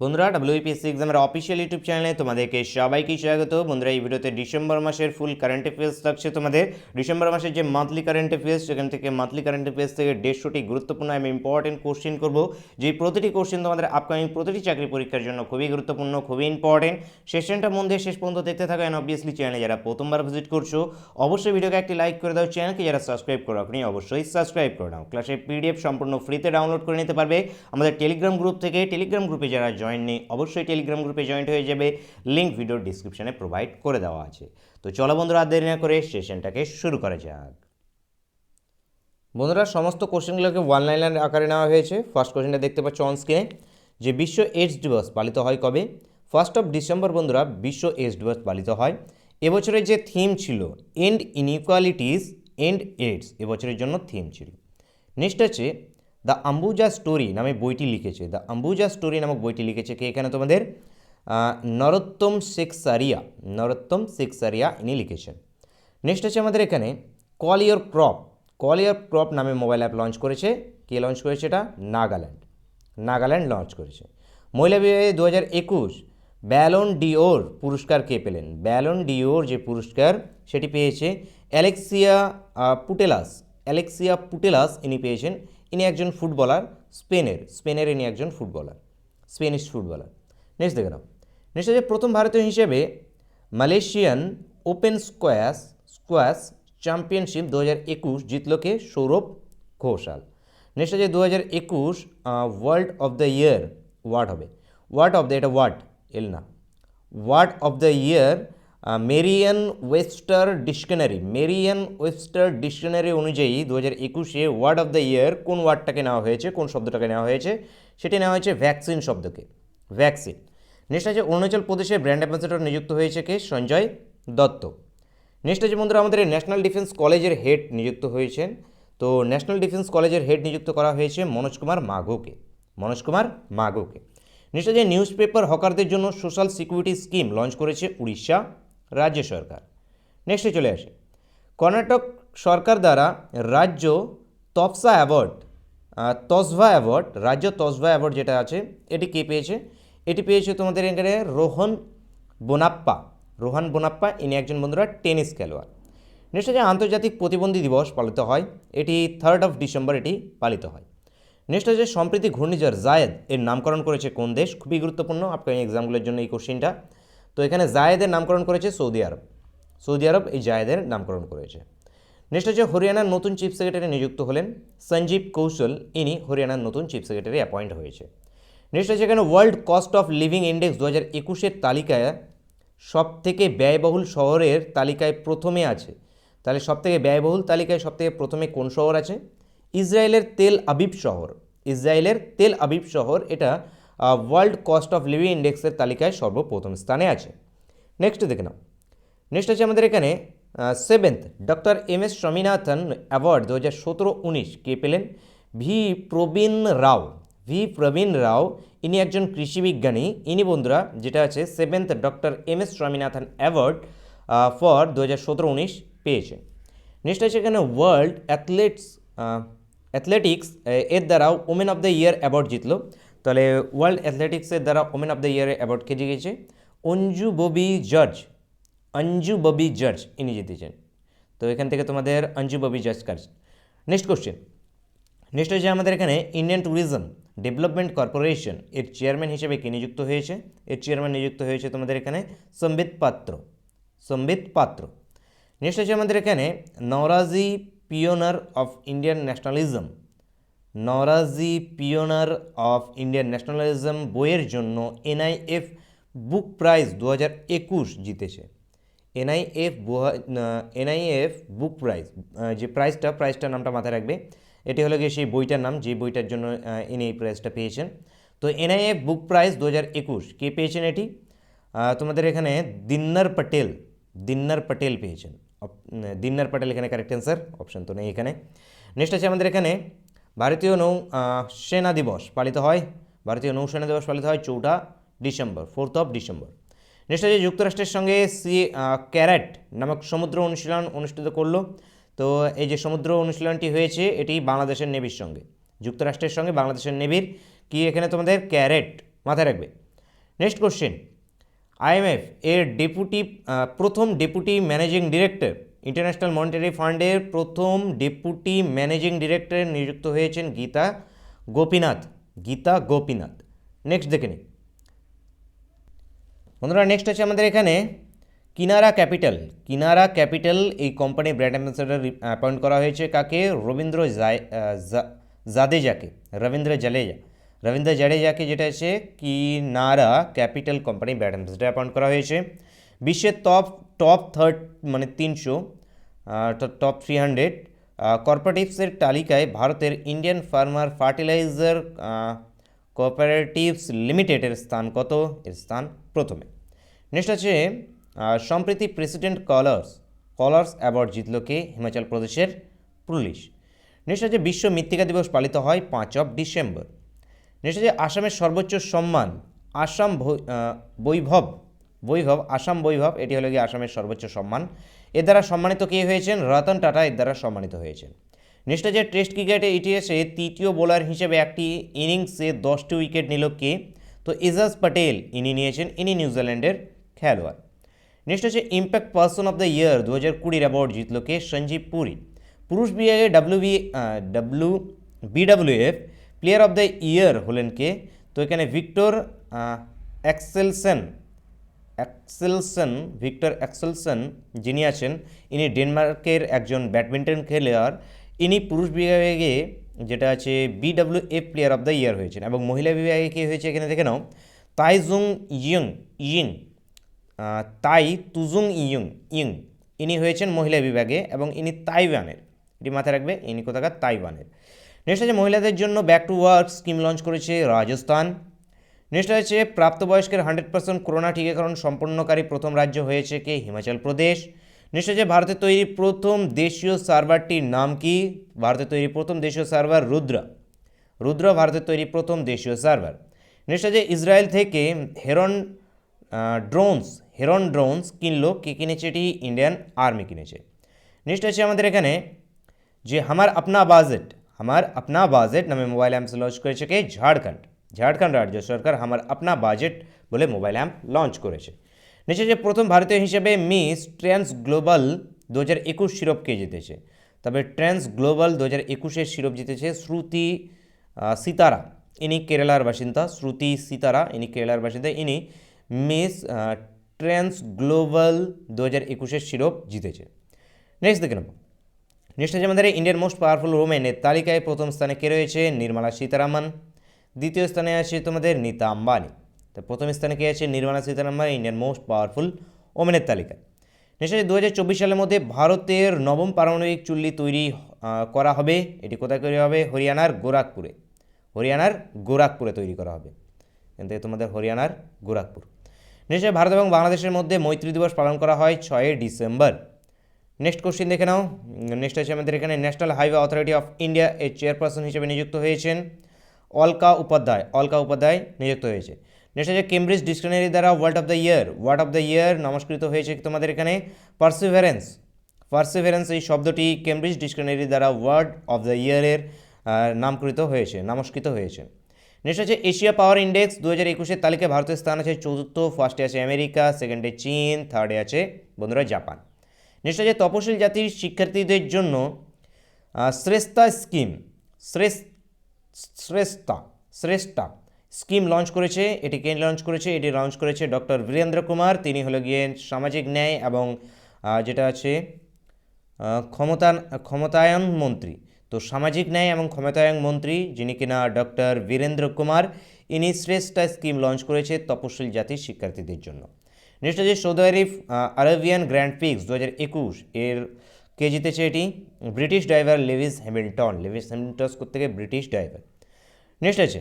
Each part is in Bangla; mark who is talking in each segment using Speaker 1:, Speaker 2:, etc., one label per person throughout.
Speaker 1: বন্ধুরা ডব্লিউপিএসসি এক্সামের অফিসিয়াল ইউটিউব চ্যানেলে তোমাদেরকে সবাইকে স্বাগত। বন্ধুরা এই ভিডিওতে ডিসেম্বর মাসের ফুল কারেন্ট অ্যাফেয়ার্স থাকছে তোমাদের। ডিসেম্বর মাসের যে মান্থলি কারেন্ট অ্যাফেয়ার্স, সেখান থেকে মান্থলি কারেন্ট অ্যাফেয়ার্স থেকে 150টি গুরুত্বপূর্ণ এবং ইম্পর্টেন্ট কোশ্চেন করবো, যে প্রতিটি কোশ্চেন তোমাদের আপকামিং প্রতিটি চাকরি পরীক্ষার জন্য খুবই গুরুত্বপূর্ণ, খুবই ইম্পর্টেন্ট। সেশনটা মন দিয়ে শেষ পর্যন্ত দেখতে থাকো। অ্যান্ড অবভিয়াসলি চ্যানেলে যারা প্রথমবার ভিজিট করছো অবশ্যই ভিডিওকে একটি লাইক করে দাও। চ্যানেলকে যারা সাবস্ক্রাইব করো আপনি অবশ্যই সাবস্ক্রাইব করে নাও। ক্লাসের পিডিএফ সম্পূর্ণ ফ্রিতে ডাউনলোড করে নিতে পারবে আমাদের টেলিগ্রাম গ্রুপ থেকে। টেলিগ্রাম গ্রুপে যারা জয়েন নেই অবশ্যই টেলিগ্রাম গ্রুপে জয়েন্ট হয়ে যাবে, লিঙ্ক ভিডিওর ডিসক্রিপশনে প্রোভাইড করে দেওয়া আছে। তো চলো বন্ধুরা আর দেরি না করে সেশনটাকে শুরু করা যাক। বন্ধুরা সমস্ত কোশ্চেনগুলোকে ওয়ান লাইনার আকারে নেওয়া হয়েছে। ফার্স্ট কোশ্চেনটা দেখতে পাচ্ছ অন স্ক্রিনে, যে বিশ্ব এইডস দিবস পালিত হয় কবে? 1 ডিসেম্বর বন্ধুরা বিশ্ব এইডস দিবস পালিত হয়। এবছরের যে থিম ছিল এন্ড ইনইকুয়ালিটিস এন্ড এইডস, এবছরের জন্য থিম ছিল। নেক্সট আছে দ্য আম্বুজা স্টোরি নামে বইটি লিখেছে। দ্য আম্বুজা স্টোরি নামক বইটি লিখেছে কে? এখানে তোমাদের নরোত্তম শেখসারিয়া, নরোত্তম শেখসারিয়া ইনি লিখেছেন। নেক্সট আছে আমাদের এখানে call your crop, call your crop নামে মোবাইল অ্যাপ লঞ্চ করেছে। কে লঞ্চ করেছে এটা? নাগাল্যান্ড, নাগাল্যান্ড লঞ্চ করেছে। মহিলা বিভাগে 2021 ব্যালন ডিওর পুরস্কার কে পেলেন? ব্যালন ডিওর যে পুরস্কার সেটি পেয়েছে অ্যালেক্সিয়া পুটেলাস, অ্যালেক্সিয়া পুটেলাস ইনি পেয়েছেন। ইনি একজন ফুটবলার, স্পেনের ইনি একজন ফুটবলার, স্পেনিশ ফুটবলার। নেক্সট দেখে নাও। নেক্সট আছে প্রথম ভারতীয় হিসেবে মালয়েশিয়ান ওপেন স্কোয়াশ চ্যাম্পিয়নশিপ 2021 জিতল কে? সৌরভ ঘোষাল। নেক্সট আছে 2021 world of the year word হবে, ওয়ার্ড অফ দ্য, এটা ওয়ার্ড এল না, word of the year Merriam Webster dictionary, Merriam Webster dictionary অনুযায়ী 2021-এ ওয়ার্ড অফ দ্য ইয়ার কোন ওয়ার্ডটাকে নেওয়া হয়েছে, কোন শব্দটাকে নেওয়া হয়েছে? সেটি নেওয়া হয়েছে ভ্যাকসিন শব্দকে, ভ্যাকসিন। নেক্সট আছে অরুণাচল প্রদেশের ব্র্যান্ড অ্যাম্বাসেডর নিযুক্ত হয়েছে কে? সঞ্জয় দত্ত। নেক্সট আছে বন্ধুরা আমাদের ন্যাশনাল ডিফেন্স কলেজের হেড নিযুক্ত হয়েছেন। তো ন্যাশনাল ডিফেন্স কলেজের হেড নিযুক্ত করা হয়েছে মনোজ কুমার মাঘোকে, মনোজ কুমার মাঘোকে। নেক্সট আছে নিউজ পেপার হকারদের জন্য সোশ্যাল সিকিউরিটি স্কিম লঞ্চ করেছে উড়িষ্যা রাজ্য সরকার। নেক্সটে চলে আসে কর্ণাটক সরকার দ্বারা রাজ্য তফসা অ্যাওয়ার্ড, তসভা অ্যাওয়ার্ড, রাজ্য তসভা অ্যাওয়ার্ড যেটা আছে এটি কে পেয়েছে? এটি পেয়েছে তোমাদের এখানে রোহন বোনাপ্পা, রোহান বোনাপ্পা ইনি একজন বন্ধুরা টেনিস খেলোয়াড়। নেক্সট আছে আন্তর্জাতিক প্রতিবন্ধী দিবস পালিত হয়, এটি 3 ডিসেম্বর এটি পালিত হয়। নেক্সট আছে সম্প্রতি ঘূর্ণিঝড় জায়েদ এর নামকরণ করেছে কোন দেশ? খুবই গুরুত্বপূর্ণ আপকামিং এক্সামগুলোর জন্য এই কোশ্চেনটা। তো এখানে জায়েদের নামকরণ করেছে সৌদি আরব, সৌদি আরব এই জায়েদের নামকরণ করেছে। নেক্সট হচ্ছে হরিয়ানার নতুন চিফ সেক্রেটারি নিযুক্ত হলেন সঞ্জীব কৌশল, ইনি হরিয়ানার নতুন চিফ সেক্রেটারি অ্যাপয়েন্ট হয়েছে। নেক্সট হচ্ছে এখানে world cost of living index 2021-এর তালিকায় সবথেকে ব্যয়বহুল শহরের তালিকায় প্রথমে আছে। তাহলে সবথেকে ব্যয়বহুল তালিকায় সবথেকে প্রথমে কোন শহর আছে? ইসরায়েলের তেল আবিব শহর, ইসরায়েলের তেল আবিব শহর এটা ওয়ার্ল্ড কস্ট অফ লিভিং ইন্ডেক্সের তালিকায় সর্বপ্রথম স্থানে আছে। নেক্সট দেখে নাও। নেক্সট আছে আমাদের এখানে 7th doctor M S. Swaminathan award 2017-19 কে পেলেন? ভি প্রবীণ রাও, ভি প্রবীণ রাও ইনি একজন কৃষিবিজ্ঞানী। ইনি বন্ধুরা যেটা আছে 7th doctor M S. Swaminathan award for 2017-19 পেয়েছেন। নেক্সট আছে এখানে ওয়ার্ল্ড অ্যাথলেটিক্স এর দ্বারা women of the year award জিতলো। তাহলে ওয়ার্ল্ড অ্যাথলেটিক্সের দ্বারা women of the year award কে জিতেছে? অঞ্জু ববি জর্জ, অঞ্জু ববি জর্জ ইনি জিতেছেন। তো এখান থেকে তোমাদের অঞ্জু ববি জর্জ কাজ। Next question. নেক্সট হচ্ছে আমাদের এখানে ইন্ডিয়ান ট্যুরিজম ডেভেলপমেন্ট কর্পোরেশন এর চেয়ারম্যান হিসেবে কে নিযুক্ত হয়েছে? এর চেয়ারম্যান নিযুক্ত হয়েছে তোমাদের এখানে সম্বিত পাত্র, সম্বিত পাত্র। নেক্সট হচ্ছে আমাদের এখানে Naoroji pioneer of Indian nationalism, Naoroji pioneer of Indian nationalism বইয়ের জন্য এনআইএফ বুক প্রাইজ 2021 জিতেছে। এনআইএফ বুক প্রাইজ যে প্রাইজটার নামটা মাথায় রাখবে। এটি হলো গিয়ে সেই বইটার নাম, যে বইটার জন্য ইনি এই প্রাইজটা পেয়েছেন। তো এনআইএফ বুক প্রাইজ 2021 কে পেয়েছেন? এটি তোমাদের এখানে দিন্নার পটেল, দিন্নার পটেল পেয়েছেন। দিন্নার পটেল এখানে কারেক্ট অ্যান্সার, অপশান তো নেই এখানে। নেক্সট আছে আমাদের এখানে ভারতীয় নৌ সেনা দিবস পালিত হয়, ভারতীয় নৌসেনা দিবস পালিত হয় 4 ডিসেম্বর, 4 ডিসেম্বর। নেক্সট আছে যুক্তরাষ্ট্রের সঙ্গে ক্যারেট নামক সমুদ্র অনুশীলন অনুষ্ঠিত করলো। তো এই যে সমুদ্র অনুশীলনটি হয়েছে এটি বাংলাদেশের নেভির সঙ্গে, যুক্তরাষ্ট্রের সঙ্গে বাংলাদেশের নেভির কি এখানে তোমাদের ক্যারেট মাথায় রাখবে। নেক্সট কোশ্চেন, আইএমএফ এর প্রথম deputy managing director, international monetary ফান্ডের প্রথম ডেপুটি ম্যানেজিং ডিরেক্টর নিযুক্ত হয়েছেন গীতা গোপীনাথ। গীতা গোপীনাথ। নেক্সট দেখে নিই বন্ধুরা, নেক্সট আছে আমাদের এখানে কিনারা ক্যাপিটাল। কিনারা ক্যাপিটাল এই কোম্পানি ব্র্যান্ড অ্যাম্বাসেডর অ্যাপয়েন্ট করা হয়েছে কাকে? জাদেজাকে, রবীন্দ্র জাডেজাকে, যেটা আছে কিনারা capital company brand ambassador appoint করা হয়েছে। বিশ্বের টপ 300 টপ 300 কর্পোরেটিভসের তালিকায় ভারতের ইন্ডিয়ান ফার্মার ফার্টিলাইজার কোঅপারেটিভস লিমিটেডের স্থান কত? এর স্থান প্রথমে। নেক্সট আছে সম্প্রতি প্রেসিডেন্ট কলার্স অ্যাওয়ার্ড জিতল কে? হিমাচল প্রদেশের পুলিশ। নেক্সট আছে বিশ্ব মৃত্তিকা দিবস পালিত হয় 5 ডিসেম্বর। নেক্সট আছে আসামের সর্বোচ্চ সম্মান আসাম বৈভব, আসাম বৈভব, এটি হলো গিয়ে আসামের সর্বোচ্চ সম্মান। এর দ্বারা সম্মানিত কে হয়েছেন? রতন টাটা এর দ্বারা সম্মানিত হয়েছেন। নেক্সট আছে টেস্ট ক্রিকেটে ইতিহাসে তৃতীয় বোলার হিসেবে একটি ইনিংসে 10টি উইকেট নিল কে? তো এজাজ প্যাটেল ইনি নিয়েছেন, ইনি নিউজিল্যান্ডের খেলোয়াড়। নেক্সট হচ্ছে impact person of the year 2020 award জিতল কে? সঞ্জীব পুরী। পুরুষ বিভাগে বিডব্লিউএফ প্লেয়ার অফ দ্য ইয়ার হলেন কে? তো এখানে ভিক্টর অ্যাক্সেলসন যিনি আছেন, ইনি ডেনমার্কের একজন ব্যাডমিন্টন খেলোয়াড়। ইনি পুরুষ বিভাগে যেটা আছে বিডব্লিউএফ প্লেয়ার অফ দ্য ইয়ার হয়েছেন। এবং মহিলা বিভাগে কে হয়েছে এখানে দেখে নাও, তাই তুজুং ইয়ং, ইনি হয়েছেন মহিলা বিভাগে এবং ইনি তাইওয়ানের, এটি মাথায় রাখবে, ইনি কোথাকার? তাইওয়ানের। নেক্সট আছে মহিলাদের জন্য back to work scheme launch করেছে রাজস্থান। নেক্সট আছে প্রাপ্তবয়স্কের 100% করোনা টিকাকরণ সম্পন্নকারী প্রথম রাজ্য হয়েছে কে? হিমাচল প্রদেশ। নেক্সট আছে ভারতের তৈরি প্রথম দেশীয় সার্ভারটির নাম কি? ভারতের তৈরি প্রথম দেশীয় সার্ভার রুদ্র ভারতের তৈরি প্রথম দেশীয় সার্ভার। নেক্সট আছে ইসরায়েল থেকে হেরন ড্রোনস কিনলো, কে কিনেছে? এটি ইন্ডিয়ান আর্মি কিনেছে। নেক্সট আছে আমাদের এখানে যে হামার আপনা বাজেট নামে মোবাইল অ্যাপ লঞ্চ করেছে কে? ঝাড়খণ্ড রাজ্য সরকার হামার আপনা বাজেট বলে মোবাইল অ্যাপ লঞ্চ করেছে। নেক্সট যে প্রথম ভারতীয় হিসেবে মিস ট্রান্স গ্লোবাল 2021 শিরোপ কে জিতেছে? তবে ট্রান্স গ্লোবাল 2021-এর শিরোপ জিতেছে শ্রুতি সিতারা, ইনি কেরালার বাসিন্দা। ইনি মিস ট্রান্স গ্লোবাল 2021-এর শিরোপ জিতেছে। নেক্সট দেখে নেব। নেক্সট আছে আমাদের ইন্ডিয়ার মোস্ট পাওয়ারফুল ওমেনের তালিকায় প্রথম স্থানে কে রয়েছে? নির্মলা সীতারামন। দ্বিতীয় স্থানে আছে তোমাদের নীতা আম্বানি। তো প্রথম স্থানে কে আছে? Nirmala Sitharaman, Indian most powerful ওমেনের তালিকায়। নেক্সট আছে 2024 সালের মধ্যে ভারতের নবম পারমাণবিক চুল্লি তৈরি করা হবে। এটি কোথায় তৈরি হবে? হরিয়ানার গোরাখপুরে তৈরি করা হবে। কিন্তু তোমাদের হরিয়ানার গোরাখপুর। নেক্সট ভারত এবং বাংলাদেশের মধ্যে মৈত্রী দিবস পালন করা হয় 6 ডিসেম্বর। নেক্সট কোশ্চেন দেখে নাও। নেক্সট আছে আমাদের এখানে national highway authority of India এর চেয়ারপারসন হিসেবে নিযুক্ত হয়েছেন অলকা উপাধ্যায় নিযুক্ত হয়েছে। নেক্সট আছে কেমব্রিজ ডিকশনারি দ্বারা ওয়ার্ড অফ দ্য ইয়ার নমস্কৃত হয়েছে তোমাদের এখানে পার্সিভারেন্স এই শব্দটি কেমব্রিজ ডিকশনারি দ্বারা ওয়ার্ড অফ দ্য ইয়ারের নমস্কৃত হয়েছে। নেক্সট আছে এশিয়া পাওয়ার ইন্ডেক্স 2021-এর তালিকায় ভারতের স্থান আছে 4র্থ, ফার্স্টে আছে আমেরিকা, সেকেন্ডে চীন, থার্ডে আছে বন্ধুরা জাপান। নেক্সট আছে তপশিল জাতির শিক্ষার্থীদের জন্য শ্রেষ্ঠা স্কিম লঞ্চ করেছে। এটি কে লঞ্চ করেছে? এটি লঞ্চ করেছে ডক্টর বীরেন্দ্র কুমার। তিনি হলো গিয়ে সামাজিক ন্যায় এবং যেটা আছে ক্ষমতায়ন মন্ত্রী। তো সামাজিক ন্যায় এবং ক্ষমতায়ন মন্ত্রী যিনি কিনা ডক্টর বীরেন্দ্র কুমার, ইনি শ্রেষ্ঠা স্কিম লঞ্চ করেছে তপশিল জাতির শিক্ষার্থীদের জন্য। নেক্সট আছে সৌদি আরবিয়ান গ্র্যান্ড প্রিক্স 2021 এর কে জিতেছে? এটি ব্রিটিশ ড্রাইভার লেভিস হ্যামিল্টন থেকে ব্রিটিশ ড্রাইভার। নেক্সট আছে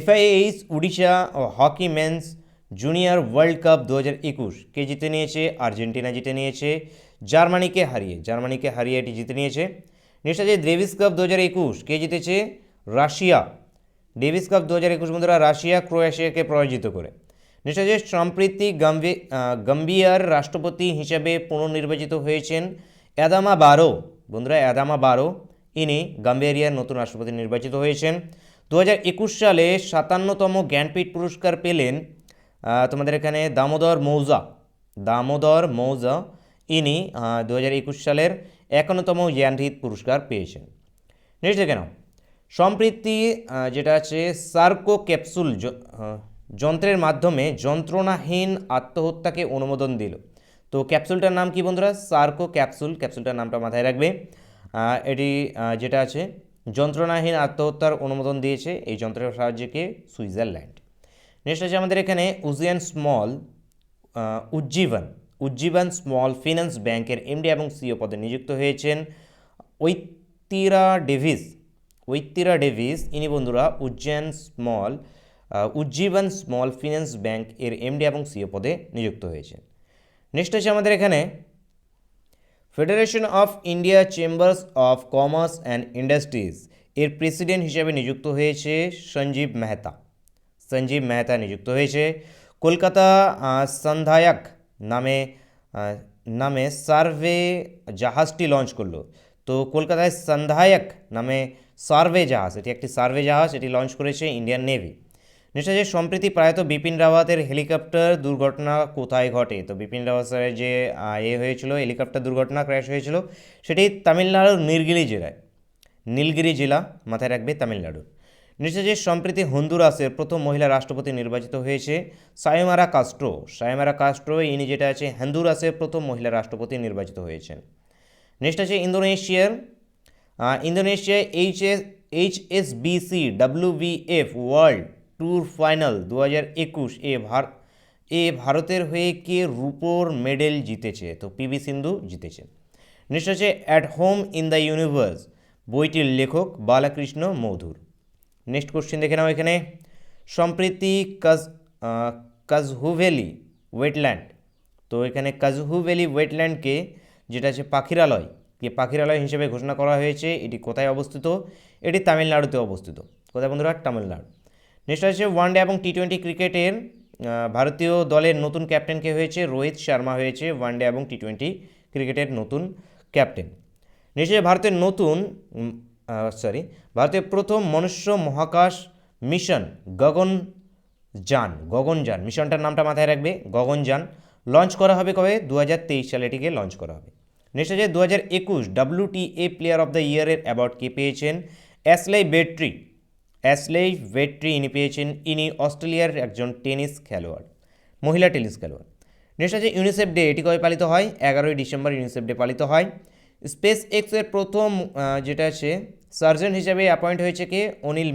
Speaker 1: FIH Orissa hockey men's junior world cup 2021 কে জিতে নিয়েছে? আর্জেন্টিনা জিতে নিয়েছে জার্মানিকে হারিয়ে এটি জিতে নিয়েছে। নেক্সট আছে ডেভিস কাপ 2021 কে জিতেছে? রাশিয়া। ডেভিস কাপ 2021 বন্ধুরা রাশিয়া ক্রোয়েশিয়াকে পরাজিত করে। নেক্সট আছে সম্প্রীতি গাম্বিয়ার রাষ্ট্রপতি হিসেবে পুনর্নির্বাচিত হয়েছেন অ্যাদামা বারো, ইনি গাম্বিয়ার নতুন রাষ্ট্রপতি নির্বাচিত হয়েছেন। 2021 সালে 57তম জ্ঞানপীঠ পুরস্কার পেলেন তোমাদের এখানে দামোদর মৌজা ইনি 2021 সালের 51তম জ্ঞানপীঠ পুরস্কার পেয়েছেন। নেক্সট দেখে নাও, সম্প্রতি যেটা আছে সার্কো ক্যাপসুল যন্ত্রের মাধ্যমে যন্ত্রণাহীন আত্মহত্যাকে অনুমোদন দিল। তো ক্যাপসুলটার নাম কি বন্ধুরা? সার্কো ক্যাপসুলটার নামটা মাথায় রাখবে। এটি যেটা আছে যন্ত্রণাহীন আত্মহত্যার অনুমোদন দিয়েছে এই যন্ত্রের সাহায্যে কে? সুইজারল্যান্ড। নেক্সট আছে আমাদের এখানে উজ্জীবন স্মল ফিন্যান্স ব্যাংকের এমডি এবং সিও পদে নিযুক্ত হয়েছেন ঐত্তিরা ডেভিস ইনি বন্ধুরা উজ্জীবন স্মল ফিন্যান্স ব্যাংক এর এমডি এবং সিও পদে নিযুক্ত হয়েছেন। নেক্সট আছে আমাদের এখানে federation of India chambers of commerce and industries এর প্রেসিডেন্ট হিসেবে নিযুক্ত হয়েছে সঞ্জীব মেহতা নিযুক্ত হয়েছে। কলকাতা সন্ধায়ক নামে সার্ভে জাহাজটি লঞ্চ করলো। তো কলকাতায় সন্ধায়ক নামে সার্ভে জাহাজ, এটি একটি সার্ভে জাহাজ, এটি লঞ্চ করেছে ইন্ডিয়ান নেভি। নেক্সট আছে সম্প্রতি প্রয়াত বিপিন রাওয়াতের হেলিকপ্টার দুর্ঘটনা কোথায় ঘটে? তো বিপিন রাওয়াতের যে হয়েছিল হেলিকপ্টার দুর্ঘটনা ক্র্যাশ হয়েছিল সেটি তামিলনাড়ুর নীলগিরি জেলা মাথায় রাখবে, তামিলনাড়ু। নেক্সট আছে সম্প্রতি হন্ডুরাসের প্রথম মহিলা রাষ্ট্রপতি নির্বাচিত হয়েছে সায়োমারা কাস্ট্রো ইনি যেটা আছে হন্ডুরাসের প্রথম মহিলা রাষ্ট্রপতি নির্বাচিত হয়েছেন। নেক্সট আছে ইন্দোনেশিয়ায় HSBC WBF world tour final 2021 ভারতের হয়ে কে রূপোর মেডেল জিতেছে? তো PV সিন্ধু জিতেছে। নেক্সট আছে at home in the universe বইটির লেখক বালাকৃষ্ণ মধুর। নেক্সট কোশ্চেন দেখে নাও এখানে, সম্প্রতি কাজহুভেলি ওয়েটল্যান্ড, তো এখানে কাজহুভেলি ওয়েটল্যান্ডকে যেটা আছে পাখিরালয় হিসেবে ঘোষণা করা হয়েছে। এটি কোথায় অবস্থিত? এটি তামিলনাড়ুতে অবস্থিত। কোথায় বন্ধুরা? তামিলনাড়ু। নেক্সট আছে ওয়ানডে এবং T20 ক্রিকেটের ভারতীয় দলের নতুন ক্যাপ্টেন কে হয়েছে? রোহিত শর্মা হয়েছে ওয়ানডে এবং T20 ক্রিকেটের নতুন ক্যাপ্টেন। নেক্সট ভারতের প্রথম মনুষ্য মহাকাশ মিশন গগনযান মিশনটার নামটা মাথায় রাখবে, গগনযান লঞ্চ করা হবে কবে? 2023 সালে এটিকে লঞ্চ করা হবে। নেক্সট আছে 2021 WTA প্লেয়ার অফ দ্য ইয়ারের অ্যাওয়ার্ড কে পেয়েছেন? অ্যাশলেই বেট্রি ইনি পেয়েছেন। ইনি অস্ট্রেলিয়ার একজন মহিলা টেনিস খেলোয়াড়। নেক্সট আছে ইউনিসেফ ডে, এটি কবে পালিত হয়? 11ই ডিসেম্বর ইউনিসেফ ডে পালিত হয়। স্পেস এক্সের প্রথম যেটা আছে সার্জন হিসেবে অ্যাপয়েন্ট হয়েছে কে? অনিল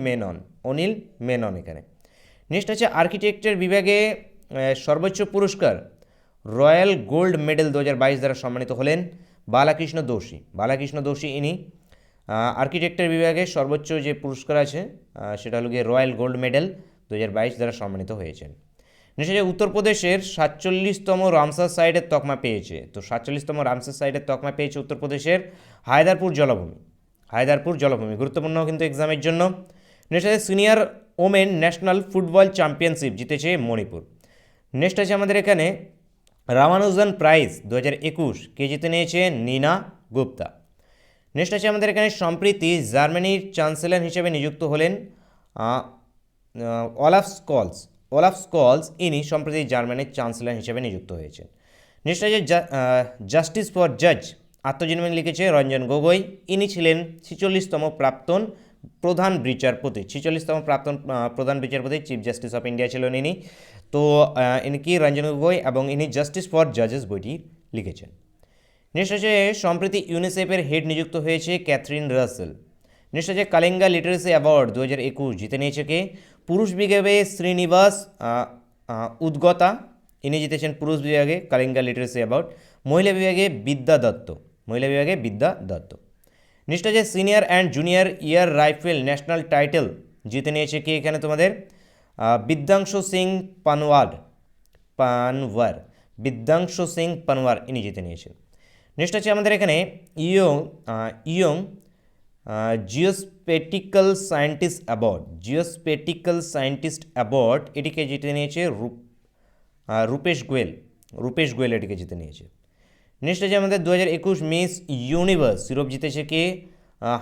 Speaker 1: মেনন এখানে। নেক্সট আছে আর্কিটেকচার বিভাগে সর্বোচ্চ পুরস্কার রয়্যাল গোল্ড মেডেল 2022 দ্বারা সম্মানিত হলেন বালাকৃষ্ণ দোষী ইনি আর্কিটেকচার বিভাগে সর্বোচ্চ যে পুরস্কার আছে সেটা হলো গিয়ে রয়্যাল গোল্ড মেডেল 2022 দ্বারা সম্মানিত হয়েছেন। নেক্সট উত্তরপ্রদেশের 47তম রামসার সাইটের তকমা পেয়েছে। তো 47তম রামসার সাইটের তকমা পেয়েছে উত্তরপ্রদেশের হায়দারপুর জলভূমি, গুরুত্বপূর্ণ কিন্তু এক্সামের জন্য। নেক্সট আছে senior women national football championship জিতেছে মণিপুর। নেক্সট আছে আমাদের এখানে রামানুজন প্রাইজ 2021 কে জিতে নিয়েছে? নীনা গুপ্তা। নেক্সট আছে আমাদের এখানে সম্প্রতি জার্মানির চ্যান্সেলর হিসেবে নিযুক্ত হলেন ওলাফ স্কলস ইনি সম্প্রতি জার্মানির চ্যান্সেলর হিসেবে নিযুক্ত হয়েছেন। নেক্সট আছে জাস্টিস ফর জাজ আত্মজীবনী লিখেছে রঞ্জন গগৈ, ইনি ছিলেন 46তম প্রাক্তন প্রধান বিচারপতি চিফ জাস্টিস অফ ইন্ডিয়া ছিলেন ইনি। তো ইনি কি রঞ্জন গগৈ এবং ইনি জাস্টিস ফর জাজেস বইটি লিখেছেন। নেক্সট আছে সম্প্রতি ইউনিসেফের হেড নিযুক্ত হয়েছে ক্যাথরিন রাসেল। নেক্সট আছে কালিঙ্গা লিটারেসি অ্যাওয়ার্ড 2021 জিতে নিয়েছে কে? পুরুষ বিভাগে শ্রীনিবাস উদ্গতা ইনি জিতেছেন পুরুষ বিভাগে কালিঙ্গা লিটারেসি অ্যাওয়ার্ড। মহিলা বিভাগে বিদ্যা দত্ত। নেক্সট আছে senior and junior year rifle national title জিতে নিয়েছে কে? এখানে তোমাদের বিদ্যাংশু সিং পানওয়ার ইনি জিতে নিয়েছেন। নেক্সট আছে আমাদের এখানে ইয়ং জিওস্পেটিক্যাল সায়েন্টিস্ট অ্যাওয়ার্ড এটিকে জিতে নিয়েছে রূপেশ গোয়েল এটিকে জিতে নিয়েছে। নেক্সট আছে আমাদের 2021 মিস ইউনিভার্স ইউরোপ জিতেছে কে?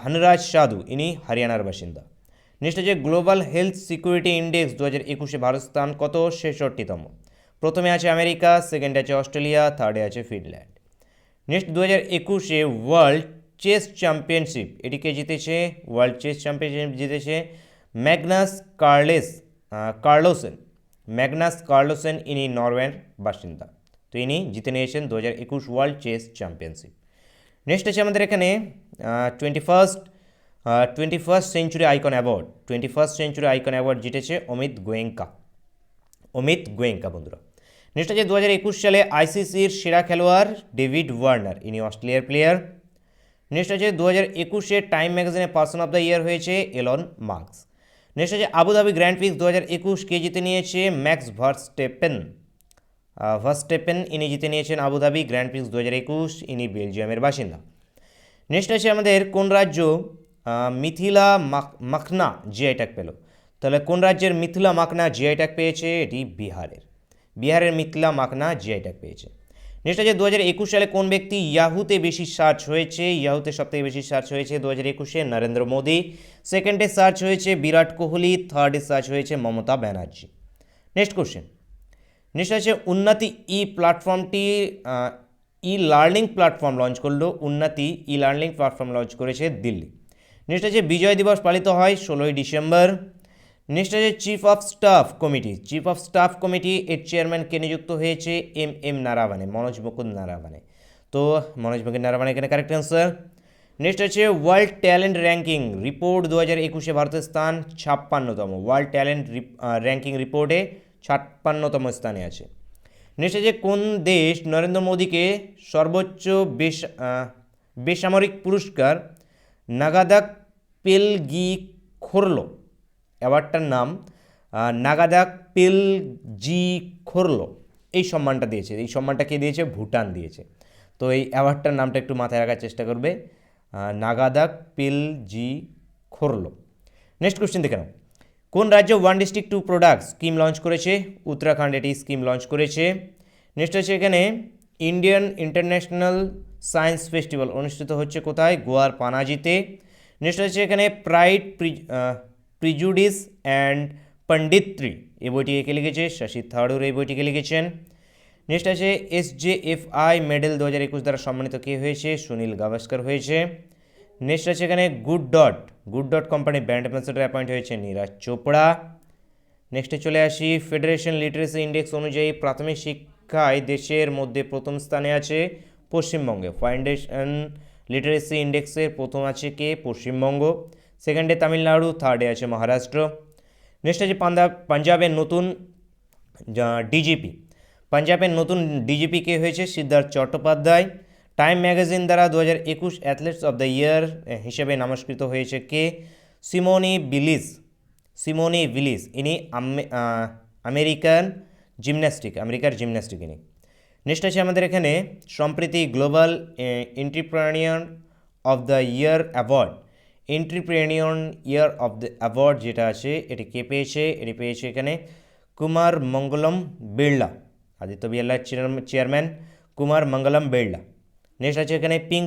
Speaker 1: হানরাজ সাধু ইনি হরিয়ানার বাসিন্দা। নেক্সট হচ্ছে গ্লোবাল হেলথ সিকিউরিটি ইন্ডেক্স 2021-এ ভারত স্থান কত? 66তম। প্রথমে আছে আমেরিকা, সেকেন্ডে আছে অস্ট্রেলিয়া, থার্ডে আছে ফিনল্যান্ড। নেক্সট 2021-এ ওয়ার্ল্ড চেস চ্যাম্পিয়নশিপ এটিকে জিতেছে, ওয়ার্ল্ড চেস চ্যাম্পিয়নশিপ জিতেছে কার্লোসেন। ম্যাগনাস কার্লোসেন ইনি নরওয়ের বাসিন্দা, তো ইনি জিতে নিয়েছেন 2021 ওয়ার্ল্ড চেস চ্যাম্পিয়নশিপ। নেক্সট আছে আমাদের এখানে 21st century icon award. 21st century icon award জিতেছে অমিত গোয়েঙ্কা বন্ধুরা। নেক্সট আছে 2021 সালে আইসিসির সেরা খেলোয়াড় ডেভিড ওয়ার্নার, ইনি অস্ট্রেলিয়ার প্লেয়ার। নেক্সট আছে 2021-এ টাইম ম্যাগাজিনে পার্সন অফ দ্য ইয়ার হয়েছে এলন মাস্ক। নেক্সট আছে আবুধাবি গ্র্যান্ড প্রিক্স 2021 কে জিতে নিয়েছে ম্যাক্স ভার্স্টেপেন, ইনি জিতে নিয়েছেন আবুধাবি গ্র্যান্ড প্রিক্স 2021, ইনি বেলজিয়ামের বাসিন্দা। নেক্সট আছে আমাদের কোন রাজ্য মিথিলা মাখনা জিআই ট্যাগ পেল? তাহলে কোন রাজ্যের মিথিলা মাখনা জিআই ট্যাগ পেয়েছে? এটি বিহারের মিথিলা মাখনা জিআই ট্যাগ পেয়েছে। নেক্সট আছে 2021 সালে কোন ব্যক্তি ইয়াহুতে বেশি সার্চ হয়েছে? ইয়াহুতে সবথেকে বেশি সার্চ হয়েছে 2021-এ নরেন্দ্র মোদী, সেকেন্ডে সার্চ হয়েছে বিরাট কোহলি, থার্ডে সার্চ হয়েছে Mamata Banerjee. Next question. Next আছে উন্নতি প্ল্যাটফর্মটি লার্নিং প্ল্যাটফর্ম লঞ্চ করলো, উন্নতি লার্নিং প্ল্যাটফর্ম লঞ্চ করেছে দিল্লি। নেক্সট আছে বিজয় দিবস পালিত হয় 16ই ডিসেম্বর। নেক্সট আছে চিফ অফ স্টাফ কমিটি এর চেয়ারম্যান কে নিযুক্ত হয়েছে? এম নারাভানে, মনোজ মুকুন্দ নারাভানে। তো মনোজ মুকুন্দ নারাভানে এখানে কারেক্ট অ্যান্সার। নেক্সট আছে ওয়ার্ল্ড ট্যালেন্ট র্যাঙ্কিং রিপোর্ট 2021-এ ভারতের স্থান 56তম। ওয়ার্ল্ড ট্যালেন্ট র্যাঙ্কিং রিপোর্টে 56তম স্থানে আছে। নেক্সট আছে কোন দেশ নরেন্দ্র মোদীকে সর্বোচ্চ বেসামরিক পুরস্কার নাগাদাক পেলগিখোরলো অ্যাওয়ার্ডটার নাম নাগাদাক পেলজিখোরলো, এই সম্মানটা দিয়েছে। এই সম্মানটা কে দিয়েছে? ভুটান দিয়েছে। তো এই অ্যাওয়ার্ডটার নামটা একটু মাথায় রাখার চেষ্টা করবে, নাগাদাক পেলজিখোরলো। নেক্সট কোশ্চেন দেখে নাও। কোন রাজ্য one district two product scheme launch করেছে? উত্তরাখণ্ড এটি স্কিম লঞ্চ করেছে। নেক্সট হচ্ছে এখানে ইন্ডিয়ান ইন্টারন্যাশনাল সায়েন্স ফেস্টিভ্যাল অনুষ্ঠিত হচ্ছে কোথায়? গোয়ার পানাজিতে। নেক্সট হচ্ছে এখানে প্রাইড, প্রিজুডিস অ্যান্ড পণ্ডিত্রি এই বইটি কে লিখেছে? শশী থারুর এই বইটিকে লিখেছেন। নেক্সট আছে SJFI মেডেল 2021 দ্বারা সম্মানিত কে হয়েছে? সুনীল গাভাস্কর হয়েছে। নেক্সট আছে এখানে good dot company brand ambassador appoint হয়েছে নীরাজ চোপড়া। নেক্সটে চলে আসি ফেডারেশন লিটারেসি ইন্ডেক্স অনুযায়ী প্রাথমিক শিক্ষায় দেশের মধ্যে প্রথম স্থানে আছে পশ্চিমবঙ্গে। ফাউন্ডেশন লিটারেসি ইন্ডেক্সের প্রথম আছে কে? পশ্চিমবঙ্গ। সেকেন্ডে তামিলনাড়ু, থার্ডে আছে মহারাষ্ট্র। নেক্সট আছে পাঞ্জাবের নতুন ডিজিপি কে হয়েছে? সিদ্ধার্থ চট্টোপাধ্যায়। টাইম ম্যাগাজিন দ্বারা 2021 অ্যাথলেটস অফ দ্য ইয়ার হিসেবে নামস্কৃত হয়েছে কে? সিমোনি বিলিস, ইনি আমেরিকার জিমন্যাস্টিক ইনি। নেক্সট আছে আমাদের এখানে সম্প্রতি global entrepreneur of the year award যেটা আছে এটি কে পেয়েছে? এটি পেয়েছে এখানে কুমার মঙ্গলম বিড়লা, আদিত্য বিড়লার চেয়ারম্যান কুমার মঙ্গলম বিড়লা। নেক্সট আছে এখানে পিঙ্ক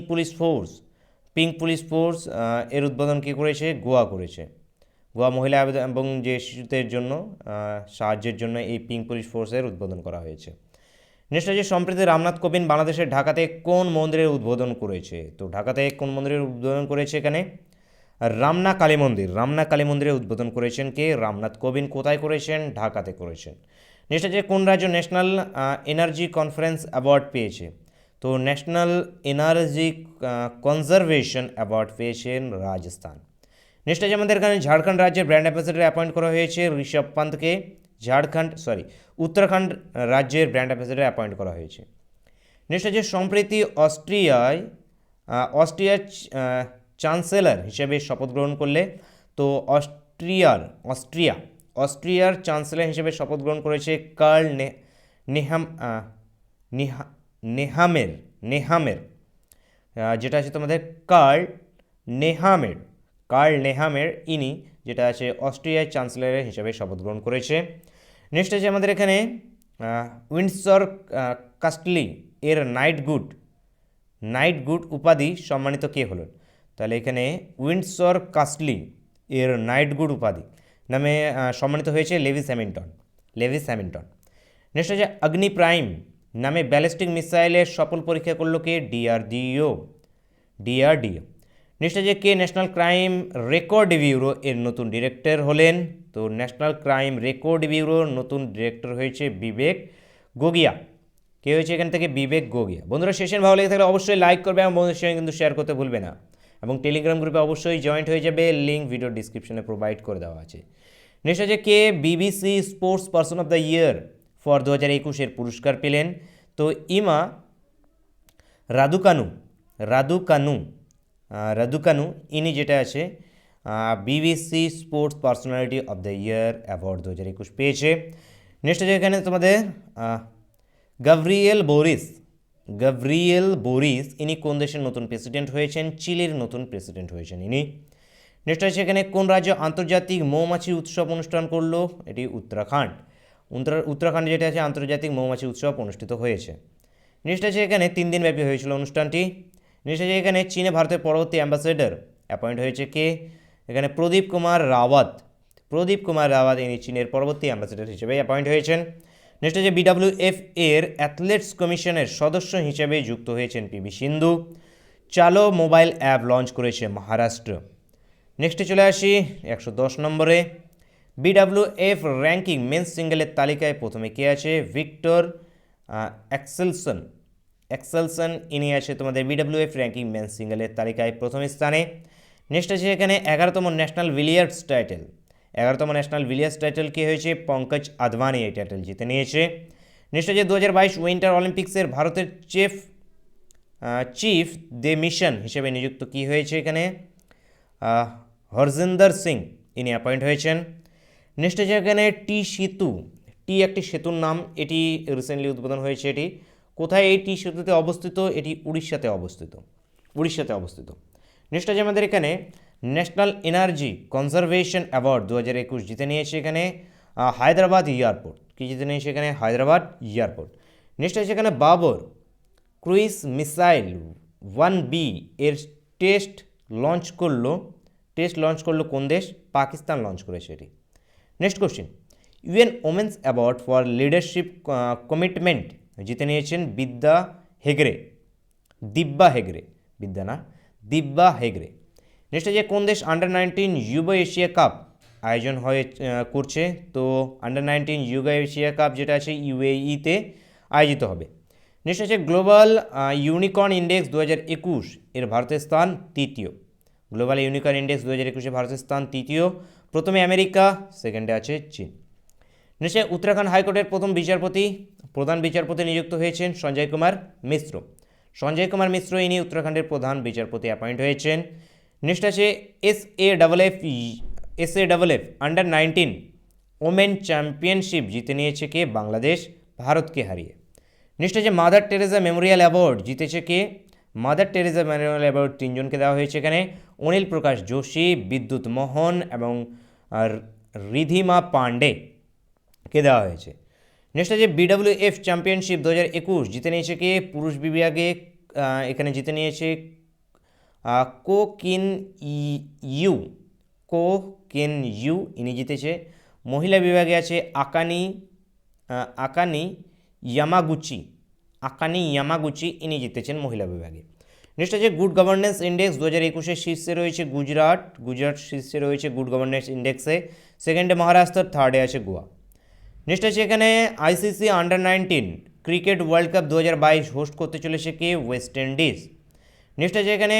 Speaker 1: পুলিশ ফোর্স এর উদ্বোধন কী করেছে? গোয়া করেছে। গোয়া মহিলা এবং যে শিশুদের জন্য সাহায্যের জন্য এই পিঙ্ক পুলিশ ফোর্সের উদ্বোধন করা হয়েছে। নেক্সট আছে সম্প্রতি রামনাথ কোবিন্দ বাংলাদেশের ঢাকাতে কোন মন্দিরের উদ্বোধন করেছে? তো ঢাকাতে কোন মন্দিরের উদ্বোধন করেছে? এখানে রামনা কালী মন্দিরের উদ্বোধন করেছেন কে? রামনাথ কোবিন্দ। কোথায় করেছেন? ঢাকাতে করেছেন। নেক্সট আছে কোন রাজ্য ন্যাশনাল এনার্জি কনফারেন্স অ্যাওয়ার্ড পেয়েছে? তো ন্যাশনাল এনার্জি কনজারভেশন অ্যাওয়ার্ড পেয়েছেন রাজস্থান। নেক্সট আছে আমাদের এখানে ঝাড়খণ্ড রাজ্যের ব্র্যান্ড অ্যাম্বাসেডর অ্যাপয়েন্ট করা হয়েছে ঋষভ পান্তকে। উত্তরাখণ্ড রাজ্যের ব্র্যান্ড অ্যাম্বাসেডর অ্যাপয়েন্ট করা হয়েছে। নেক্সট আছে সম্প্রতি অস্ট্রিয়ার চ্যান্সেলর হিসেবে শপথ গ্রহণ করলে। তো অস্ট্রিয়ার চ্যান্সেলর হিসেবে শপথ গ্রহণ করেছে কার্ল নেহামের, যেটা আছে তোমাদের কার্ল নেহামের, ইনি যেটা আছে অস্ট্রিয়ার চ্যান্সেলর হিসেবে শপথ গ্রহণ করেছে। নেক্সট আছে আমাদের এখানে উইন্ডসর কাস্টলি এর নাইট গুড উপাধি সম্মানিত কে হলেন? তাহলে এখানে উইন্ডসর কাস্টলি এর নাইটগুড উপাধি নামে সম্মানিত হয়েছে লেভিস হ্যামিল্টন। নেক্সট হচ্ছে অগ্নি প্রাইম নামে ব্যালিস্টিক মিসাইলের সফল পরীক্ষা করলো কে? ডিআরডিও। নেক্সট হচ্ছে কে ন্যাশনাল ক্রাইম রেকর্ড ব্যুরো এর নতুন ডিরেক্টর হলেন? তো ন্যাশনাল ক্রাইম রেকর্ড ব্যুরোর নতুন ডিরেক্টর হয়েছে বিবেক গোগিয়া। কে হয়েছে এখান থেকে? বিবেক গোগিয়া। বন্ধুরা, সেশন ভালো লেগে থাকলে অবশ্যই লাইক করবে এবং বন্ধুদের সঙ্গে কিন্তু শেয়ার করতে ভুলবে না, এবং টেলিগ্রাম গ্রুপে অবশ্যই জয়েন্ট হয়ে যাবে, লিঙ্ক ভিডিও ডিসক্রিপশনে প্রোভাইড করে দেওয়া আছে। নেক্সট হচ্ছে কে BBC sports person of the year for 2021 পুরস্কার পেলেন? তো ইমা রাদুকানু ইনি যেটা আছে BBC sports personality of the year award 2021 পেয়েছে। নেক্সট হচ্ছে এখানে তোমাদের গাব্রিয়েল বোরিস ইনি কোন দেশের নতুন প্রেসিডেন্ট হয়েছেন? চিলির নতুন প্রেসিডেন্ট হয়েছেন ইনি। নেক্সট হচ্ছে এখানে কোন রাজ্য আন্তর্জাতিক মৌমাছি উৎসব অনুষ্ঠান করলো? এটি উত্তরাখণ্ড যেটা আছে আন্তর্জাতিক মৌমাছি উৎসব অনুষ্ঠিত হয়েছে। নেক্সট আছে এখানে 3 দিন ব্যাপী হয়েছিল অনুষ্ঠানটি। নেক্সট আছে এখানে চীনে ভারতের পরবর্তী অ্যাম্বাসেডর অ্যাপয়েন্ট হয়েছে কে? এখানে প্রদীপ কুমার রাওয়াত ইনি চীনের পরবর্তী অ্যাম্বাসেডর হিসেবে অ্যাপয়েন্ট হয়েছেন। নেক্সট হচ্ছে বিডব্লিউএফ এর অ্যাথলেটস কমিশনের সদস্য হিসেবে যুক্ত হয়েছেন পিভি সিন্ধু। চালো মোবাইল অ্যাপ লঞ্চ করেছে মহারাষ্ট্র। নেক্সটে চলে আসি 110 নম্বরে। বিডব্লিউএফ র্যাঙ্কিং মেন্স সিঙ্গেলের তালিকায় প্রথমে কে আছে? ভিক্টর এক্সেলসন ইনি আছে তোমাদের বিডব্লিউএফ র্যাঙ্কিং মেন্স সিঙ্গেলের তালিকায় প্রথম স্থানে। নেক্সট আছে এখানে 11তম ন্যাশনাল বিলিয়ার্ডস টাইটেল কে হয়েছে? পঙ্কজ আদবানি এই টাইটেল জিতে নিয়েছে। নেক্সট আছে 2022 উইন্টার অলিম্পিক্সের ভারতের চিফ দে মিশন হিসেবে নিযুক্ত কি হয়েছে এখানে? হরজিন্দর সিং ইনি অ্যাপয়েন্ট হয়েছেন। নেক্সট আছে এখানে টি একটি সেতুর নাম, এটি রিসেন্টলি উদ্বোধন হয়েছে। এটি কোথায় এই টি সেতুতে অবস্থিত? এটি উড়িষ্যাতে অবস্থিত। নেক্সট আছে আমাদের এখানে ন্যাশনাল এনার্জি কনজারভেশন অ্যাওয়ার্ড 2021 জিতে নিয়েছে এখানে হায়দ্রাবাদ এয়ারপোর্ট। কি জিতে নিয়েছে এখানে? হায়দ্রাবাদ এয়ারপোর্ট। নেক্সট আছে এখানে বাবর ক্রুইজ মিসাইল 1B এর টেস্ট লঞ্চ করলো কোন দেশ? পাকিস্তান লঞ্চ করেছে এটি। Next question, UN women's award for leadership commitment জিতে নিয়েছেন দিব্যা হেগড়ে। নেক্সট আছে কোন দেশ আন্ডার-19 যুব এশিয়া কাপ আয়োজন করছে? তো আন্ডার-19 যুব এশিয়া কাপ যেটা আছে ইউএইতে আয়োজিত হবে। নেক্সট আছে গ্লোবাল ইউনিকর্ন ইন্ডেক্স 2021 এর ভারতের স্থান তৃতীয়। গ্লোবাল ইউনিকর্ন ইন্ডেক্স 2021 ভারতের স্থান তৃতীয়। প্রথমে আমেরিকা, সেকেন্ডে আছে চীন। নেক্সট উত্তরাখণ্ড হাইকোর্টের প্রধান বিচারপতি নিযুক্ত হয়েছেন সঞ্জয় কুমার মিশ্র ইনি উত্তরাখণ্ডের প্রধান বিচারপতি অ্যাপয়েন্ট হয়েছেন। নেক্সট আছে এসএডব্লিউএফ আন্ডার-19 ওমেন চ্যাম্পিয়নশিপ জিতে নিয়েছে কে? বাংলাদেশ, ভারতকে হারিয়ে। নেক্সট আছে মাদার টেরেসা মেমোরিয়াল অ্যাওয়ার্ড জিতেছে কে? মাদার টেরেসা মেমোরিয়াল অ্যাওয়ার্ড 3 জনকে দেওয়া হয়েছে এখানে, অনিল প্রকাশ যোশী, বিদ্যুৎ মোহন এবং রিধিমা পান্ডে কে দেওয়া হয়েছে। নেক্সট আছে বিডব্লিউএফ চ্যাম্পিয়নশিপ 2021 জিতে নিয়েছে কে? পুরুষ বিভাগে এখানে জিতে নিয়েছে কো কেন ইউ ইনি জিতেছে। মহিলা বিভাগে আছে আকানি ইয়ামাগুচি ইনি জিতেছেন মহিলা বিভাগে। নেক্সট আছে গুড গভর্নেন্স ইন্ডেক্স 2021 শীর্ষে রয়েছে গুজরাট শীর্ষে রয়েছে গুড গভর্নেন্স ইন্ডেক্সে, সেকেন্ডে মহারাষ্ট্র, থার্ডে আছে গোয়া। নেক্সট আছে এখানে ICC under nineteen cricket world cup 2022 host করতে চলেছে কে? West Indies. নেক্সট আছে এখানে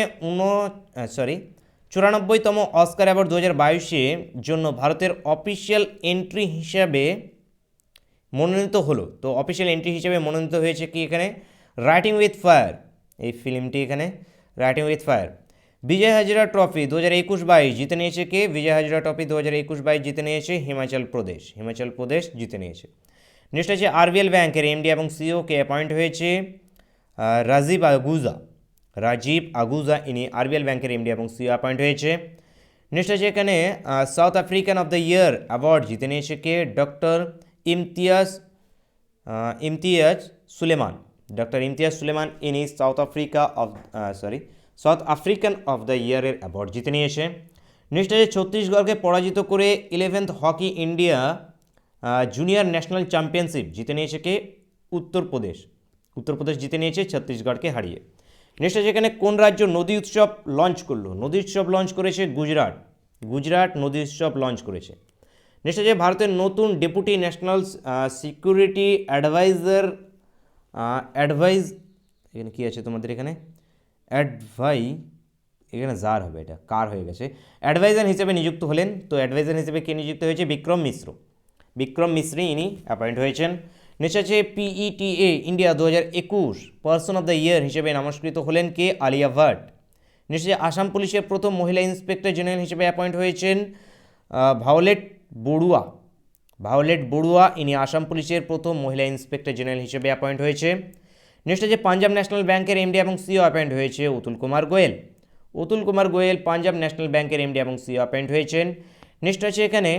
Speaker 1: 94তম অস্কার অ্যাওয়ার্ড 2022 জন্য ভারতের অফিসিয়াল এন্ট্রি হিসাবে মনোনীত হলো। তো অফিসিয়াল এন্ট্রি হিসেবে মনোনীত হয়েছে কি এখানে? রাইটিং উইথ ফায়ার এই ফিল্মটি এখানে writing with fire. Bijoy Hajera trophy 2021-22 জিতে নিয়েছে কে? বিজয় হাজারা ট্রফি 2021-22 জিতে নিয়েছে হিমাচল প্রদেশ জিতে নিয়েছে। নেক্সট আছে আরবিএল ব্যাংকের এমডি এবং সিইও কে অ্যাপয়েন্ট হয়েছে রাজীব আগুজা ইনি আরবিএল ব্যাংকের এমডি এবং সিইও অ্যাপয়েন্ট হয়েছে। নেক্সট আছে এখানে south African of the year award জিতে নিয়েছে কে? ডক্টর ইমতিয়াজ সুলেমান ইনি সাউথ আফ্রিকান অফ দ্য ইয়ারের অ্যাওয়ার্ড জিতে নিয়েছে। নেক্সট আছে ছত্তিশগড়কে পরাজিত করে 11th hockey India junior national championship জিতে নিয়েছে কে? উত্তরপ্রদেশ। উত্তরপ্রদেশ জিতে নিয়েছে ছত্তিশগড়কে হারিয়ে। নেক্সট আছে এখানে কোন রাজ্য নদী উৎসব লঞ্চ করলো? নদী উৎসব লঞ্চ করেছে গুজরাট। গুজরাট নদী উৎসব লঞ্চ করেছে। নেক্সট আছে ভারতের নতুন ডেপুটি ন্যাশনাল সিকিউরিটি অ্যাডভাইজার এখানে কী আছে তোমাদের এখানে এখানে জার হবে, এটা কার হয়ে গেছে। অ্যাডভাইজার হিসেবে নিযুক্ত হলেন। তো অ্যাডভাইজার হিসেবে কে নিযুক্ত হয়েছে? বিক্রম মিশ্র। বিক্রম মিশ্রি ইনি অ্যাপয়েন্ট হয়েছেন। নেক্সট আছে PETA India 2021 person of the ইয়ার হিসেবে নামস্কৃত হলেন কে? আলিয়া ভাট। নেক্সট আছে আসাম পুলিশের প্রথম মহিলা ইন্সপেক্টর জেনারেল হিসেবে অ্যাপয়েন্ট হয়েছেন ভায়োলেট বড়ুয়া। ভায়োলেট বড়ুয়া ইনি আসাম পুলিশের প্রথম মহিলা ইন্সপেক্টর জেনারেল হিসেবে অ্যাপয়েন্ট হয়েছে। নেক্সট আছে পাঞ্জাব ন্যাশনাল ব্যাংকের MD এবং CEO অ্যাপয়েন্ট হয়েছে অতুল কুমার গোয়েল। অতুল কুমার গোয়েল পাঞ্জাব ন্যাশনাল ব্যাংকের MD এবং CEO অ্যাপয়েন্ট হয়েছেন। নেক্সট আছে এখানে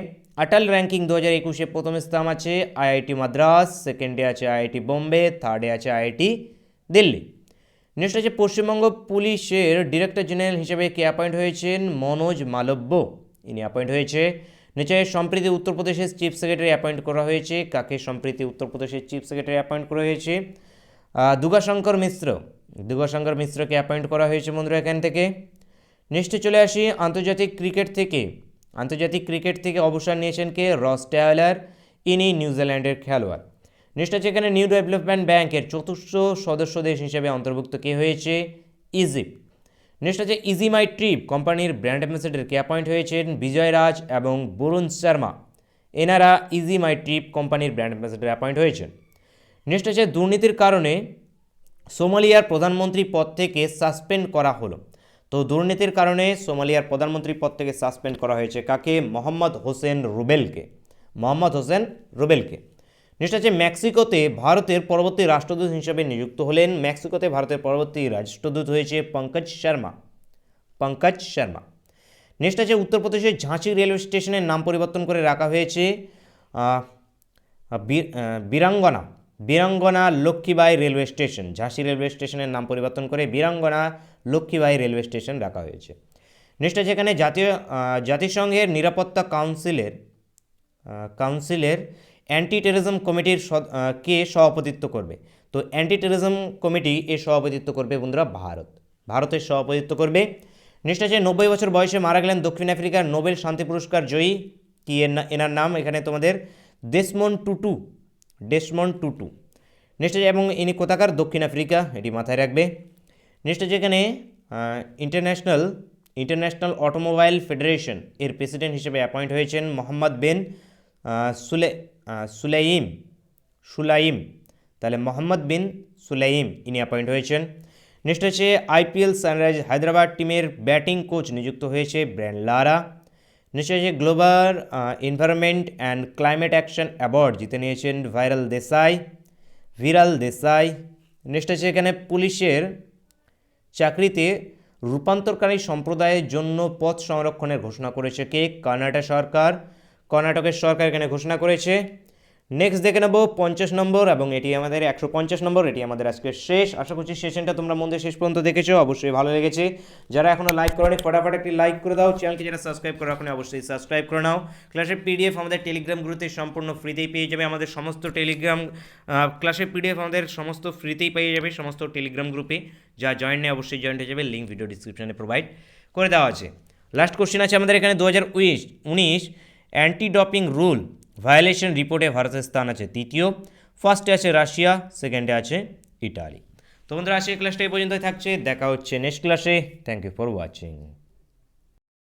Speaker 1: আটাল র্যাঙ্কিং 2021 প্রথম স্থান আছে IIT মাদ্রাস, সেকেন্ডে আছে IIT বোম্বে, থার্ডে আছে IIT দিল্লি। নেক্সট আছে পশ্চিমবঙ্গ পুলিশের ডিরেক্টর জেনারেল হিসেবে কে অ্যাপয়েন্ট হয়েছেন? মনোজ মালব্য ইনি অ্যাপয়েন্ট হয়েছে। নিচে সম্প্রীতি উত্তরপ্রদেশের চিফ সেক্রেটারি অ্যাপয়েন্ট করা হয়েছে। কাকে সম্প্রীতি উত্তরপ্রদেশের চিফ সেক্রেটারি অ্যাপয়েন্ট করা হয়েছে? দুর্গাশঙ্কর মিশ্র। দুর্গাশঙ্কর মিশ্রকে অ্যাপয়েন্ট করা হয়েছে বন্ধুরা এখান থেকে। নেক্সটে চলে আসি আন্তর্জাতিক ক্রিকেট থেকে। আন্তর্জাতিক ক্রিকেট থেকে অবসর নিয়েছেন কে? রস টেইলর ইনি নিউজিল্যান্ডের খেলোয়াড়। নেক্সট আছে এখানে নিউ ডেভেলপমেন্ট ব্যাংকের চতুর্থ সদস্য দেশ হিসেবে অন্তর্ভুক্ত কে হয়েছে? ইজিপ্ট। নেক্সট আছে ইজি মাই ট্রিপ কোম্পানির ব্র্যান্ড অ্যাম্বাসেডর কে অ্যাপয়েন্ট হয়েছেন? বিজয় রাজ এবং বরুণ শর্মা। এনারা ইজি মাই ট্রিপ কোম্পানির ব্র্যান্ড অ্যাম্বাসেডর অ্যাপয়েন্ট হয়েছেন। নেক্সট আছে দুর্নীতির কারণে সোমালিয়ার প্রধানমন্ত্রী পদ থেকে সাসপেন্ড করা হলো। তো দুর্নীতির কারণে সোমালিয়ার প্রধানমন্ত্রী পদ থেকে সাসপেন্ড করা হয়েছে কাকে? মোহাম্মদ হোসেন রুবেলকে। মোহাম্মদ হোসেন রুবেলকে। নেক্সট আছে মেক্সিকোতে ভারতের পরবর্তী রাষ্ট্রদূত হিসেবে নিযুক্ত হলেন। মেক্সিকোতে ভারতের পরবর্তী রাষ্ট্রদূত হয়েছে পঙ্কজ শর্মা। পঙ্কজ শর্মা। নেক্সট আছে উত্তরপ্রদেশের ঝাঁসি রেলওয়ে স্টেশনের নাম পরিবর্তন করে রাখা হয়েছে বীরাঙ্গনা লক্ষ্মীবাই রেলওয়ে স্টেশন। ঝাঁসি রেলওয়ে স্টেশনের নাম পরিবর্তন করে বীরাঙ্গনা লক্ষ্মীবাই রেলওয়ে স্টেশন রাখা হয়েছে। নেক্সট আছে এখানে জাতিসংঘের নিরাপত্তা কাউন্সিলের অ্যান্টি টেররিজম কমিটির কে সভাপতিত্ব করবে? তো অ্যান্টি টেররিজম কমিটি এর সভাপতিত্ব করবে বন্ধুরা ভারতের সভাপতিত্ব করবে। নেক্সট আছে 90 বছর বয়সে মারা গেলেন দক্ষিণ আফ্রিকার নোবেল শান্তি পুরস্কার জয়ী কি? এনার নাম এখানে তোমাদের ডেসমন্ড টুটু। নেক্সট আছে এবং ইনি কোথাকার? দক্ষিণ আফ্রিকা, এটি মাথায় রাখবে। নেক্সট আছে এখানে ইন্টারন্যাশনাল অটোমোবাইল ফেডারেশন এর প্রেসিডেন্ট হিসেবে অ্যাপয়েন্ট হয়েছেন মোহাম্মদ বিন সুলাইম। তাহলে মোহাম্মদ বিন সুলাইম ইনি অ্যাপয়েন্ট হয়েছেন। নেক্সট আছে IPL সানরাইজ হায়দ্রাবাদ টিমের ব্যাটিং কোচ নিযুক্ত হয়েছে ব্র্যান লারা। নেক্সট আছে global environment and climate action award জিতে নিয়েছেন ভিরাল দেসাই। নেক্সট আছে এখানে পুলিশের চাকরিতে রূপান্তরকারী সম্প্রদায়ের জন্য পথ সংরক্ষণের ঘোষণা করেছে কে? কর্ণাটকের সরকার এখানে ঘোষণা করেছে। নেক্সট দেখে নেব 50 নম্বর এবং এটি আমাদের 150 নম্বর। এটি আমাদের আজকে শেষ। আশা করছি সেশনটা তোমরা মন দিয়ে শেষ পর্যন্ত দেখেছো, অবশ্যই ভালো লেগেছে। যারা এখনো লাইক করোনি ফটাফট একটি লাইক করে দাও। চ্যানেলকে যারা সাবস্ক্রাইব করে রাখোনি অবশ্যই সাবস্ক্রাইব করে নাও। ক্লাসের PDF আমাদের টেলিগ্রাম গ্রুপে সম্পূর্ণ ফ্রিতেই পেয়ে যাবে। আমাদের সমস্ত ক্লাসের PDF আমাদের সমস্ত ফ্রিতেই পেয়ে যাবে সমস্ত টেলিগ্রাম গ্রুপে। যা জয়েন নেই অবশ্যই জয়েন হয়ে যাবে, লিঙ্ক ভিডিও ডিসক্রিপশনে প্রোভাইড করে দেওয়া আছে। লাস্ট কোশ্চেন আছে আমাদের এখানে 2019 অ্যান্টি ডপিং রুল ভায়োলেশন রিপোর্টে ভারতের স্থান আছে তৃতীয়। ফার্স্টে আছে রাশিয়া, সেকেন্ডে আছে ইটালি। তো বন্ধুরা আজকে ক্লাসটা এই পর্যন্তই থাকছে, দেখা হচ্ছে নেক্সট ক্লাসে। Thank you for watching.